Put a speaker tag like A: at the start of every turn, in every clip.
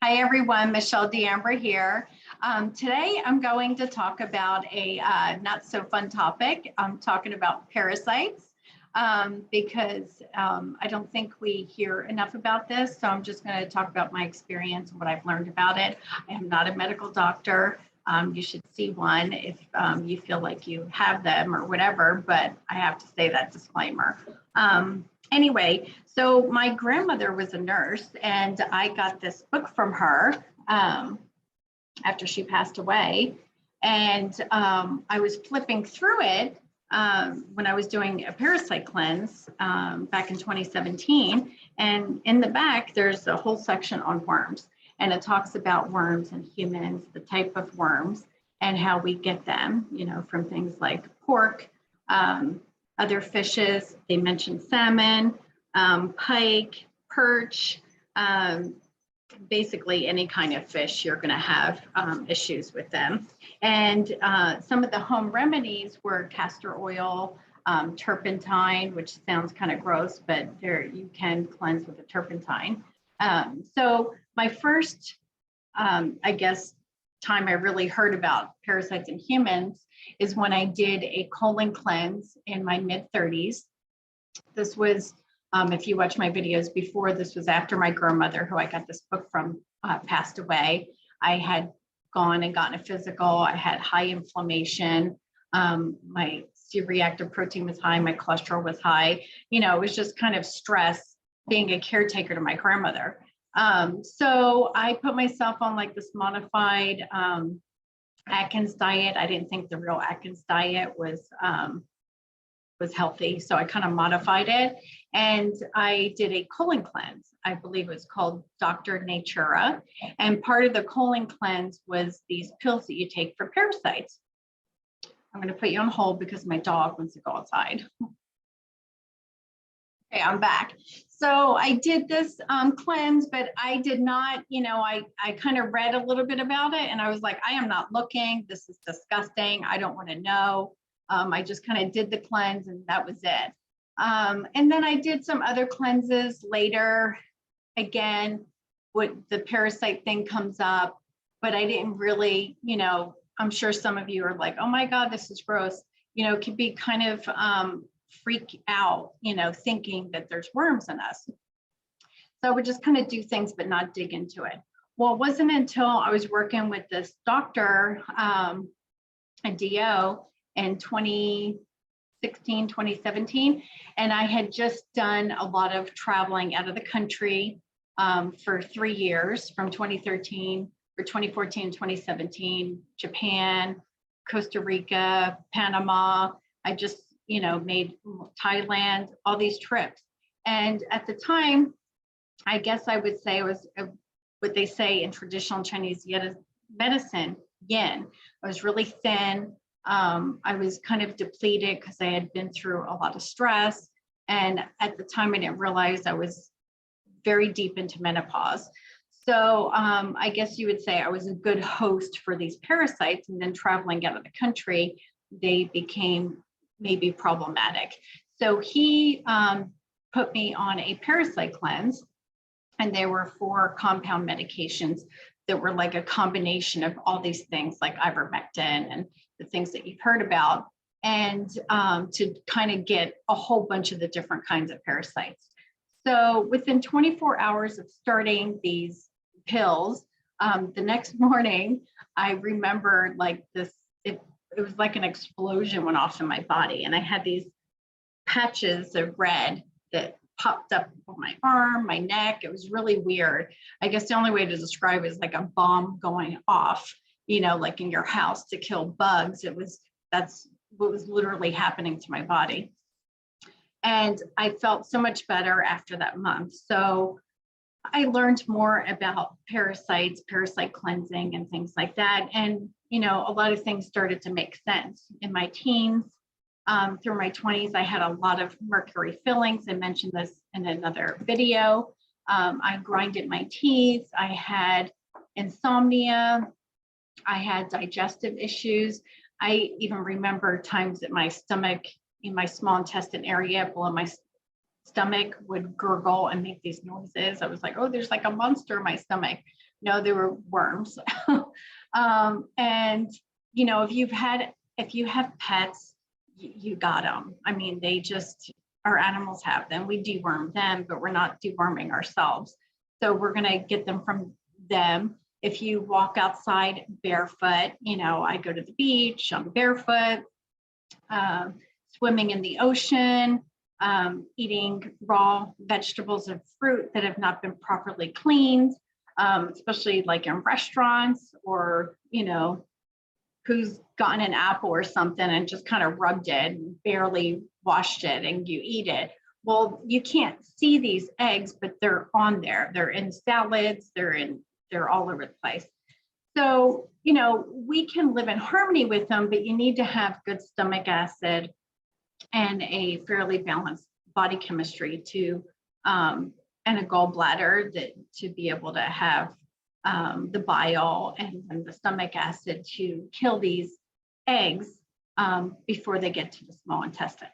A: Hi everyone, Michelle D'Ambra here. Today I'm going to talk about a not so fun topic. I'm talking about parasites because I don't think we hear enough about this. So I'm just going to talk about my experience and what I've learned about it. I am not a medical doctor. You should see one if you feel like you have them or whatever, but I have to say that disclaimer. Anyway, so my grandmother was a nurse and I got this book from her after she passed away. And I was flipping through it when I was doing a Parasite Cleanse back in 2017. And in the back, there's a whole section on worms. And it talks about worms and humans, the type of worms and how we get them, you know, from things like pork, other fishes. They mentioned salmon, pike, perch, basically any kind of fish, you're going to have issues with them. And some of the home remedies were castor oil, turpentine, which sounds kind of gross, but there you can cleanse with a turpentine. So my first, I guess, time I really heard about parasites in humans is when I did a colon cleanse in my mid-30s. This was, if you watch my videos before, this was after my grandmother, who I got this book from, passed away. I had gone and gotten a physical. I had high inflammation. My C-reactive protein was high. My cholesterol was high. You know, it was just kind of stress being a caretaker to my grandmother. So I put myself on like this modified Atkins diet. I didn't think the real Atkins diet was healthy, so I kind of modified it. And I did a colon cleanse. I believe it was called Dr. Natura. And part of the colon cleanse was these pills that you take for parasites. I'm going to put you on hold because my dog wants to go outside. Okay, I'm back. So I did this cleanse, but I did not, you know, I kind of read a little bit about it and I was like, I am not looking. This is disgusting. I don't want to know. I just kind of did the cleanse and that was it. And then I did some other cleanses later. Again, what the parasite thing comes up, but I didn't really, you know, I'm sure some of you are like, oh my God, this is gross. You know, it could be kind of freak out, you know, thinking that there's worms in us. So I would just kind of do things, but not dig into it. Well, it wasn't until I was working with this doctor, a DO in 2016, 2017, and I had just done a lot of traveling out of the country for 3 years, from 2013 or 2014, 2017, Japan, Costa Rica, Panama. I just, you know, made Thailand, all these trips. And at the time, I guess I would say it was what they say in traditional Chinese medicine, yin. I was really thin. I was kind of depleted because I had been through a lot of stress. And at the time, I didn't realize I was very deep into menopause. So I guess you would say I was a good host for these parasites, and then traveling out of the country, they became maybe problematic. So he put me on a parasite cleanse, and there were 4 compound medications that were like a combination of all these things like ivermectin and the things that you've heard about, and to kind of get a whole bunch of the different kinds of parasites. So within 24 hours of starting these pills, the next morning, I remember like this, it was like an explosion went off in my body. And I had these patches of red that popped up on my arm, my neck. It was really weird. I guess the only way to describe it is like a bomb going off, you know, like in your house to kill bugs. That's what was literally happening to my body. And I felt so much better after that month. So I learned more about parasites, parasite cleansing and things like that. And, you know, a lot of things started to make sense. In my teens, through my 20s, I had a lot of mercury fillings. I mentioned this in another video. I grinded my teeth. I had insomnia. I had digestive issues. I even remember times that my stomach, in my small intestine area below my stomach, would gurgle and make these noises. I was like, oh, there's like a monster in my stomach. No, they were worms. And, you know, if you have pets, you got them. I mean, our animals have them. We deworm them, but we're not deworming ourselves. So we're going to get them from them. If you walk outside barefoot, you know, I go to the beach, I'm barefoot, swimming in the ocean, eating raw vegetables and fruit that have not been properly cleaned, especially like in restaurants, or, you know, who's gotten an apple or something and just kind of rubbed it and barely washed it and you eat it. Well, you can't see these eggs, but they're on there. They're in salads, they're all over the place. So, you know, we can live in harmony with them, but you need to have good stomach acid and a fairly balanced body chemistry and a gallbladder to be able to have the bile and the stomach acid to kill these eggs before they get to the small intestine.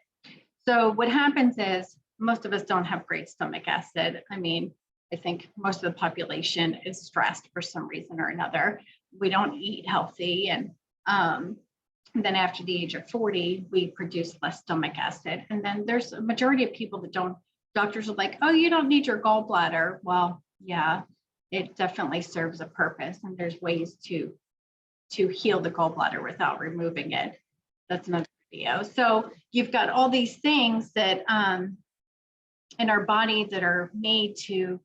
A: So what happens is most of us don't have great stomach acid. I mean, I think most of the population is stressed for some reason or another. We don't eat healthy. And then after the age of 40, we produce less stomach acid. And then there's a majority of people that don't, doctors are like, oh, you don't need your gallbladder. Well, yeah, it definitely serves a purpose. And there's ways to heal the gallbladder without removing it. That's another video. So you've got all these things that in our body that are made to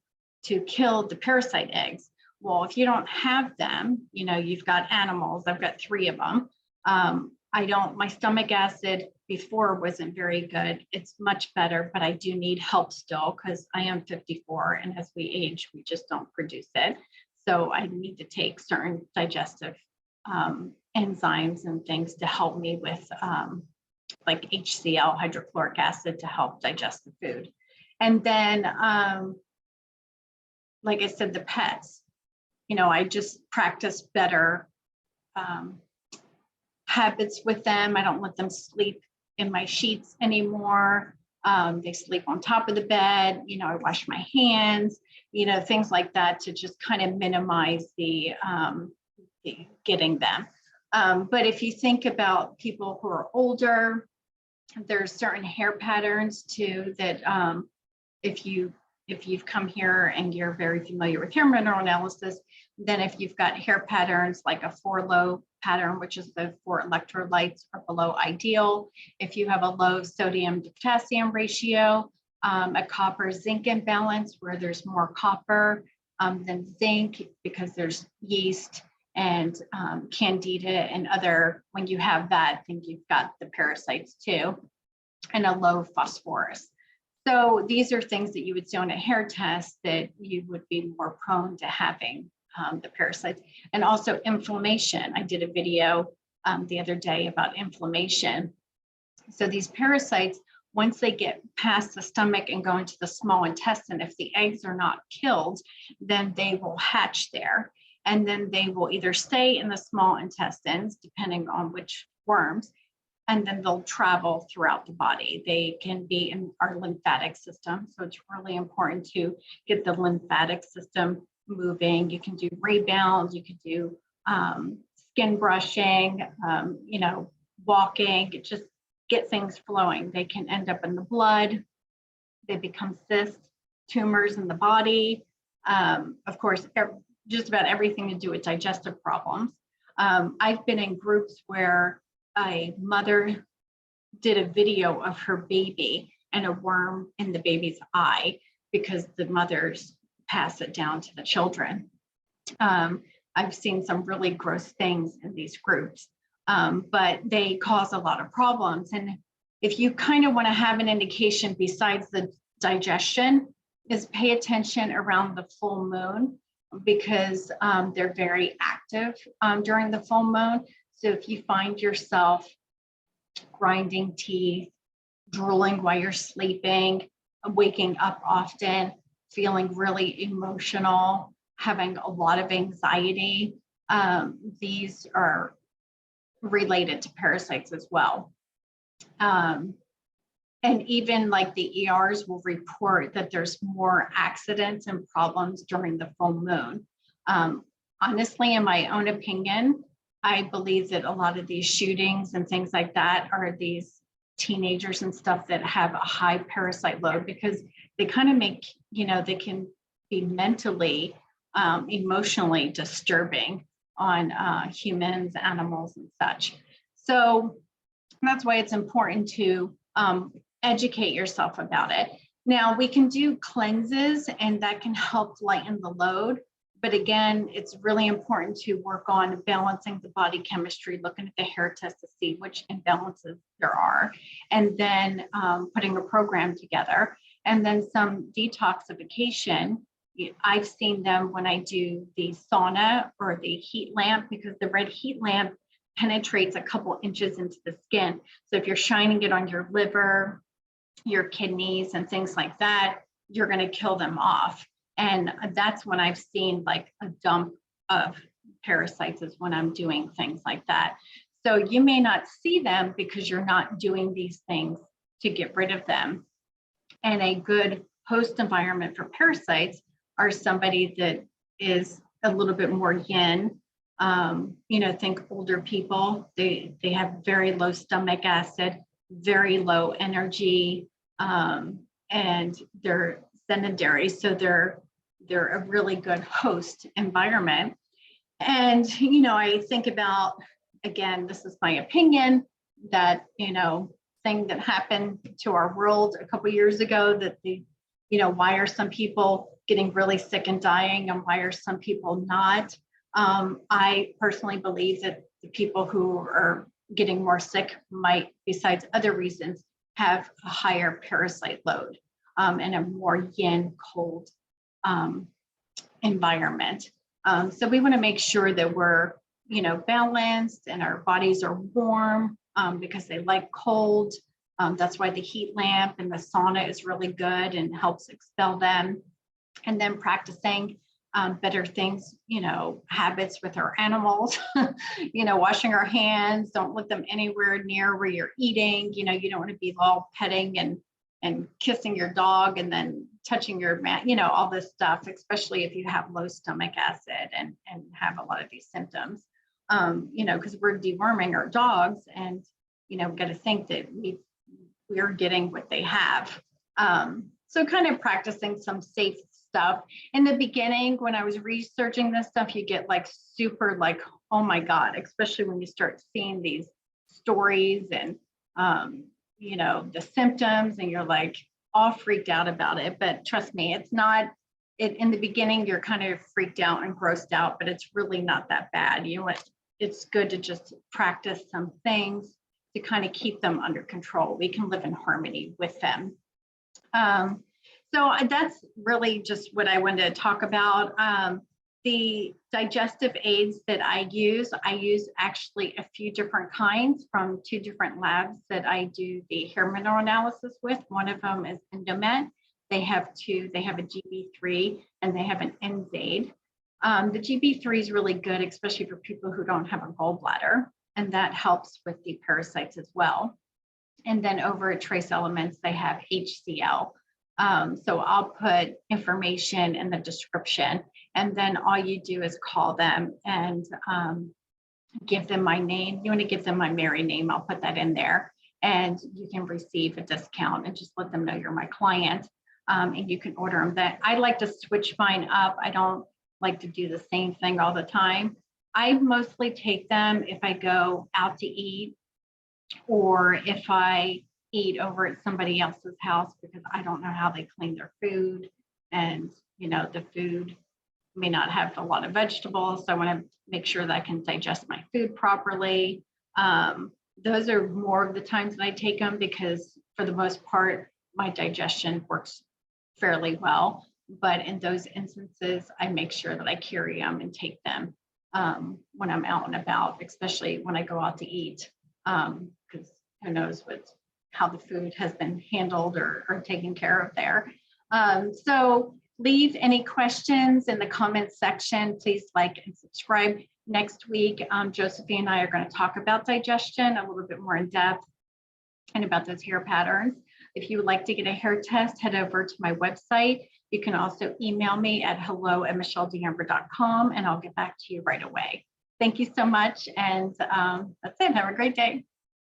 A: kill the parasite eggs. Well, if you don't have them, you know, you've got animals, I've got 3 of them. My stomach acid before wasn't very good. It's much better, but I do need help still because I am 54 and as we age, we just don't produce it. So I need to take certain digestive enzymes and things to help me with like HCl, hydrochloric acid, to help digest the food. And then, like I said, the pets, you know, I just practice better habits with them. I don't let them sleep in my sheets anymore. They sleep on top of the bed. You know, I wash my hands, you know, things like that to just kind of minimize the getting them. But if you think about people who are older, there's certain hair patterns too that if you've come here and you're very familiar with hair mineral analysis, then if you've got hair patterns like a 4-low pattern, which is the 4 electrolytes are below ideal. If you have a low sodium to potassium ratio, a copper zinc imbalance where there's more copper than zinc because there's yeast and candida and other, when you have that, then you've got the parasites too, and a low phosphorus. So these are things that you would see on a hair test that you would be more prone to having the parasites. And also inflammation. I did a video the other day about inflammation. So these parasites, once they get past the stomach and go into the small intestine, if the eggs are not killed, then they will hatch there. And then they will either stay in the small intestines, depending on which worms, and then they'll travel throughout the body. They can be in our lymphatic system. So it's really important to get the lymphatic system moving. You can do rebounds, you can do skin brushing, you know, walking, just get things flowing. They can end up in the blood. They become cysts, tumors in the body. Of course, just about everything to do with digestive problems. I've been in groups where a mother did a video of her baby and a worm in the baby's eye because the mothers pass it down to the children. I've seen some really gross things in these groups, but they cause a lot of problems. And if you kind of want to have an indication besides the digestion, is pay attention around the full moon because they're very active during the full moon. So if you find yourself grinding teeth, drooling while you're sleeping, waking up often, feeling really emotional, having a lot of anxiety, these are related to parasites as well. And even like the ERs will report that there's more accidents and problems during the full moon. Honestly, in my own opinion, I believe that a lot of these shootings and things like that are these teenagers and stuff that have a high parasite load, because they kind of make, they can be mentally, emotionally disturbing on humans, animals, and such. So that's why it's important to educate yourself about it. Now, we can do cleanses, and that can help lighten the load. But again, it's really important to work on balancing the body chemistry, looking at the hair test to see which imbalances there are, and then putting a program together. And then some detoxification. I've seen them when I do the sauna or the heat lamp, because the red heat lamp penetrates a couple inches into the skin. So if you're shining it on your liver, your kidneys, and things like that, you're going to kill them off. And that's when I've seen like a dump of parasites, is when I'm doing things like that. So you may not see them because you're not doing these things to get rid of them. And a good host environment for parasites are somebody that is a little bit more yin. Think older people. They have very low stomach acid, very low energy, and they're sedentary, so they're a really good host environment. And I think about, again, this is my opinion, that thing that happened to our world a couple years ago, that why are some people getting really sick and dying, and why are some people not? I personally believe that the people who are getting more sick might, besides other reasons, have a higher parasite load, and a more yin, cold environment. So we want to make sure that we're, balanced, and our bodies are warm, because they like cold. That's why the heat lamp and the sauna is really good and helps expel them. And then practicing better things, habits with our animals, washing our hands, don't let them anywhere near where you're eating. You don't want to be all petting and kissing your dog and then touching your mat, all this stuff, especially if you have low stomach acid and have a lot of these symptoms, because we're deworming our dogs, and, got to think that we're getting what they have. So kind of practicing some safe stuff. In the beginning, when I was researching this stuff, you get like super like, oh my God, especially when you start seeing these stories and, the symptoms, and you're like all freaked out about it. But trust me, it's not, in the beginning, you're kind of freaked out and grossed out, but it's really not that bad. It's good to just practice some things to kind of keep them under control. We can live in harmony with them. So that's really just what I wanted to talk about. The digestive aids that I use actually a few different kinds from 2 different labs that I do the hair mineral analysis with. One of them is Endomet. They have 2. They have a GB3 and they have an Enzaid. The GB3 is really good, especially for people who don't have a gallbladder, and that helps with the parasites as well. And then over at Trace Elements, they have HCl. So I'll put information in the description, and then all you do is call them and give them my name. You want to give them my married name, I'll put that in there, and you can receive a discount, and just let them know you're my client, and you can order them. That I like to switch mine up. I don't like to do the same thing all the time. I mostly take them if I go out to eat, or if I eat over at somebody else's house, because I don't know how they clean their food, and the food may not have a lot of vegetables, so I want to make sure that I can digest my food properly. Those are more of the times that I take them, because for the most part my digestion works fairly well, but in those instances I make sure that I carry them and take them when I'm out and about, especially when I go out to eat, because who knows how the food has been handled or taken care of there. So leave any questions in the comments section. Please like and subscribe. Next week, Josephine and I are going to talk about digestion a little bit more in depth, and about those hair patterns. If you would like to get a hair test, head over to my website. You can also email me at hello@michelledeamber.com, and I'll get back to you right away. Thank you so much. And that's it. Have a great day.